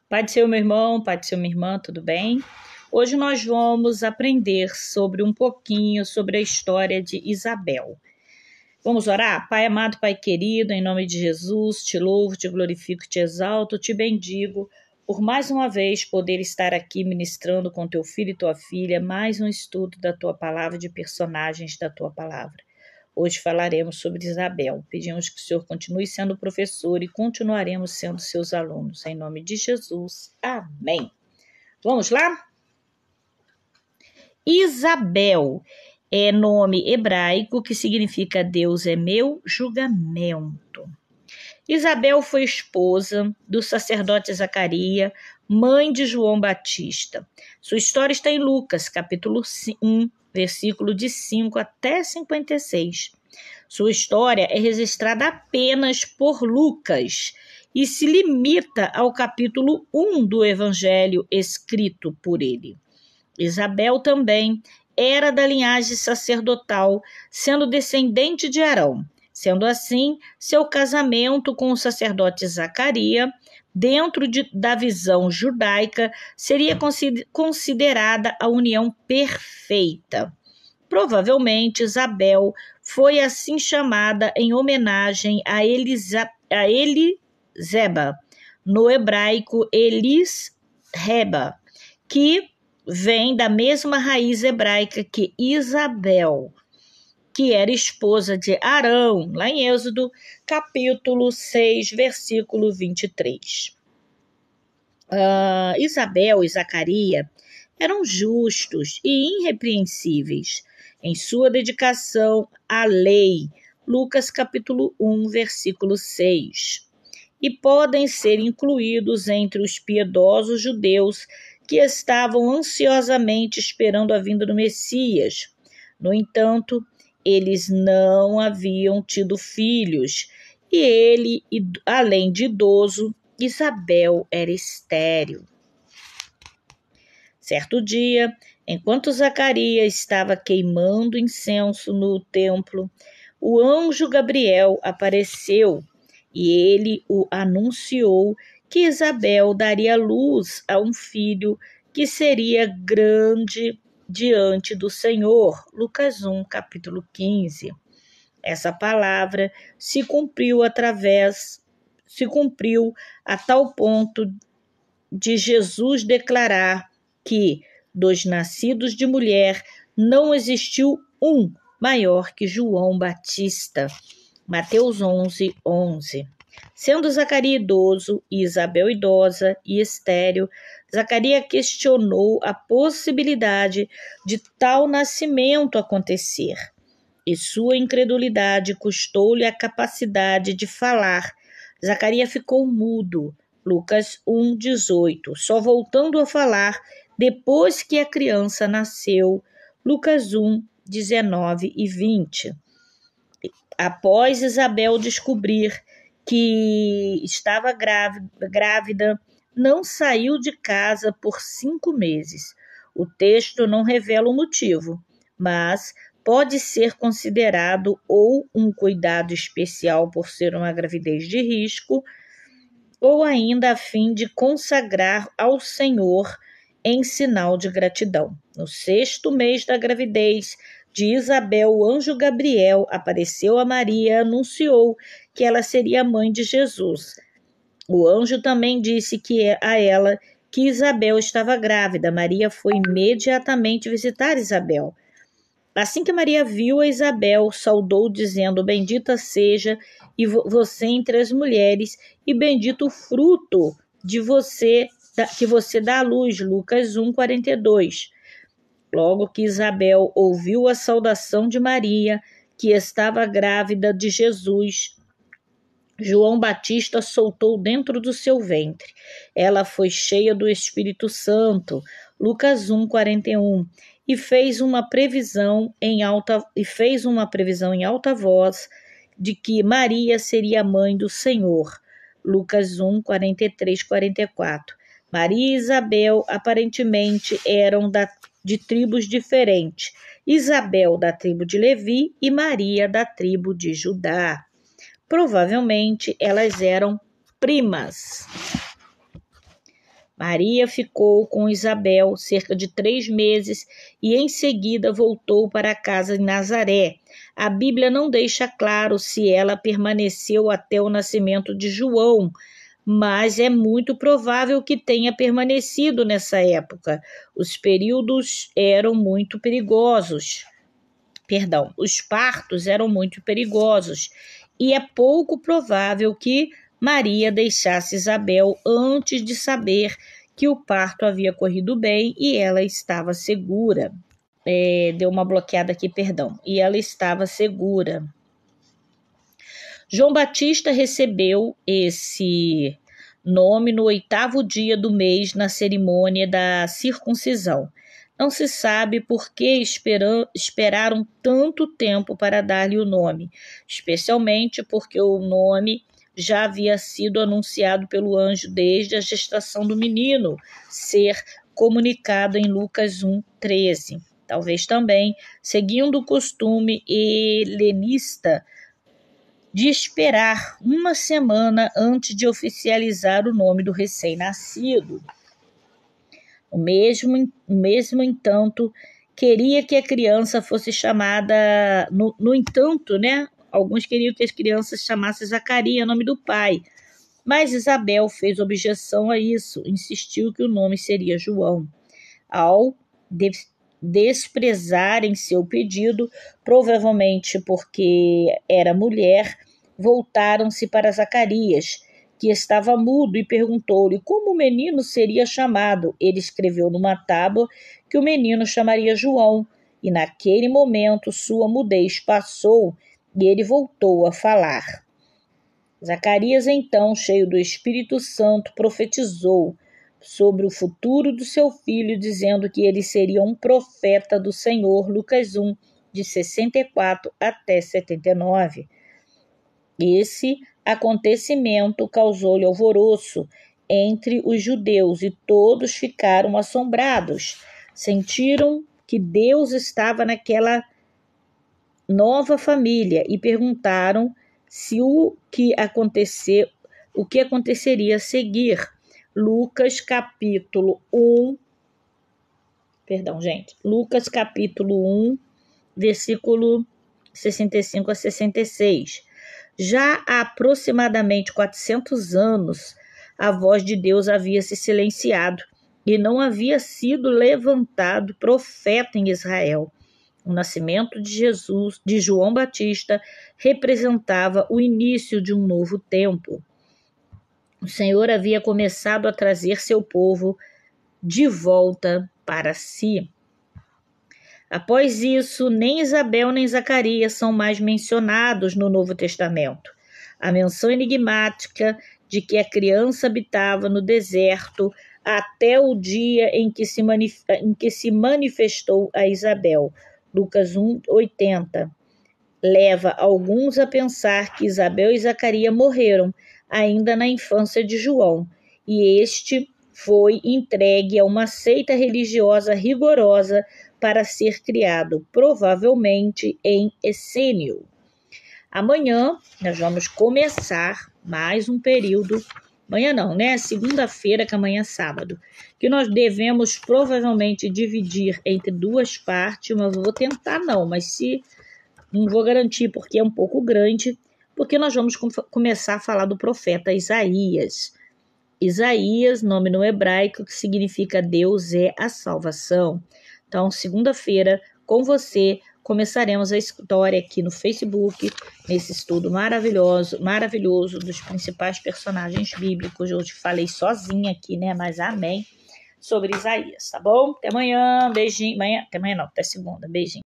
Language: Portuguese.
Pai do seu meu irmão, pai do seu minha irmã, tudo bem? Hoje nós vamos aprender um pouquinho sobre a história de Isabel. Vamos orar? Pai amado, Pai querido, em nome de Jesus, te louvo, te glorifico, te exalto, te bendigo, por mais uma vez poder estar aqui ministrando com teu filho e tua filha, mais um estudo da tua palavra, de personagens da tua palavra. Hoje falaremos sobre Isabel. Pedimos que o Senhor continue sendo professor e continuaremos sendo seus alunos. Em nome de Jesus. Amém. Vamos lá? Isabel é nome hebraico que significa Deus é meu julgamento. Isabel foi esposa do sacerdote Zacarias, mãe de João Batista. Sua história está em Lucas, capítulo 1, versículo de 5 até 56. Sua história é registrada apenas por Lucas e se limita ao capítulo 1 do evangelho escrito por ele. Isabel também era da linhagem sacerdotal, sendo descendente de Arão. Sendo assim, seu casamento com o sacerdote Zacarias, dentro da visão judaica, seria considerada a união perfeita. Provavelmente, Isabel foi assim chamada em homenagem a Eliseba, no hebraico Elis-Reba, que vem da mesma raiz hebraica que Isabel, que era esposa de Arão, lá em Êxodo, capítulo 6, versículo 23. Isabel e Zacarias eram justos e irrepreensíveis em sua dedicação à lei, Lucas capítulo 1, versículo 6, e podem ser incluídos entre os piedosos judeus que estavam ansiosamente esperando a vinda do Messias. No entanto, eles não haviam tido filhos, e ele, além de idoso, Isabel era estéril. Certo dia, enquanto Zacarias estava queimando incenso no templo, o anjo Gabriel apareceu e ele o anunciou que Isabel daria luz a um filho que seria grande diante do Senhor. Lucas 1, capítulo 15. Essa palavra se cumpriu a tal ponto de Jesus declarar que dos nascidos de mulher não existiu um maior que João Batista. Mateus 11, 11. Sendo Zacarias idoso e Isabel idosa e estéril, Zacarias questionou a possibilidade de tal nascimento acontecer, e sua incredulidade custou-lhe a capacidade de falar. Zacarias ficou mudo, Lucas 1, 18, só voltando a falar depois que a criança nasceu, Lucas 1, 19 e 20. Após Isabel descobrir que estava grávida, não saiu de casa por 5 meses. O texto não revela o motivo, mas pode ser considerado ou um cuidado especial por ser uma gravidez de risco, ou ainda a fim de consagrar ao Senhor em sinal de gratidão. No 6º mês da gravidez de Isabel, o anjo Gabriel apareceu a Maria e anunciou que ela seria a mãe de Jesus. O anjo também disse a ela que Isabel estava grávida. Maria foi imediatamente visitar Isabel. Assim que Maria viu a Isabel, saudou dizendo: bendita seja você entre as mulheres, e bendito o fruto de você que você dá à luz. Lucas 1, 42. Logo que Isabel ouviu a saudação de Maria, que estava grávida de Jesus, João Batista soltou dentro do seu ventre. Ela foi cheia do Espírito Santo, Lucas 1, 41, e fez uma previsão em alta voz de que Maria seria a mãe do Senhor, Lucas 1, 43, 44. Maria e Isabel aparentemente eram de tribos diferentes. Isabel da tribo de Levi e Maria da tribo de Judá. Provavelmente elas eram primas. Maria ficou com Isabel cerca de 3 meses e em seguida voltou para casa em Nazaré. A Bíblia não deixa claro se ela permaneceu até o nascimento de João, mas é muito provável que tenha permanecido nessa época. Os períodos eram muito perigosos. Os partos eram muito perigosos e é pouco provável que Maria deixasse Isabel antes de saber que o parto havia corrido bem e ela estava segura. Deu uma bloqueada aqui, perdão. E ela estava segura. João Batista recebeu esse nome no 8º dia do mês, na cerimônia da circuncisão. Não se sabe por que esperaram tanto tempo para dar-lhe o nome, especialmente porque o nome já havia sido anunciado pelo anjo desde a gestação do menino ser comunicado em Lucas 1:13. Talvez também seguindo o costume helenista de esperar uma semana antes de oficializar o nome do recém-nascido. O mesmo entanto, queria que a criança fosse chamada... No entanto, né? Alguns queriam que as crianças chamassem Zacarias, nome do pai. Mas Isabel fez objeção a isso, insistiu que o nome seria João. Ao desprezarem seu pedido, provavelmente porque era mulher, voltaram-se para Zacarias, que estava mudo, e perguntou-lhe como o menino seria chamado. Ele escreveu numa tábua que o menino chamaria João, e naquele momento sua mudez passou e ele voltou a falar. Zacarias, então, cheio do Espírito Santo, profetizou sobre o futuro do seu filho, dizendo que ele seria um profeta do Senhor. Lucas 1, de 64 até 79. Esse acontecimento causou-lhe alvoroço entre os judeus e todos ficaram assombrados. Sentiram que Deus estava naquela nova família e perguntaram se o que aconteceria a seguir. Lucas capítulo 1, versículo 65 a 66. Já há aproximadamente 400 anos, a voz de Deus havia se silenciado e não havia sido levantado profeta em Israel. O nascimento de João Batista, representava o início de um novo tempo. O Senhor havia começado a trazer seu povo de volta para si. Após isso, nem Isabel nem Zacarias são mais mencionados no Novo Testamento. A menção enigmática de que a criança habitava no deserto até o dia em que se manifestou a Isabel, Lucas 1:80, leva alguns a pensar que Isabel e Zacarias morreram ainda na infância de João, e este foi entregue a uma seita religiosa rigorosa para ser criado, provavelmente em Essênio. Amanhã nós vamos começar mais um período, amanhã não, né? Segunda-feira, que amanhã é sábado, que nós devemos provavelmente dividir entre 2 partes, mas eu vou tentar não vou garantir porque é um pouco grande, porque nós vamos começar a falar do profeta Isaías. Isaías, nome no hebraico, que significa Deus é a salvação. Então, segunda-feira, com você, começaremos a história aqui no Facebook, nesse estudo maravilhoso dos principais personagens bíblicos. Hoje falei sozinha aqui, né? Mas amém, sobre Isaías, tá bom? Até amanhã, beijinho. Até amanhã não, até segunda, beijinho.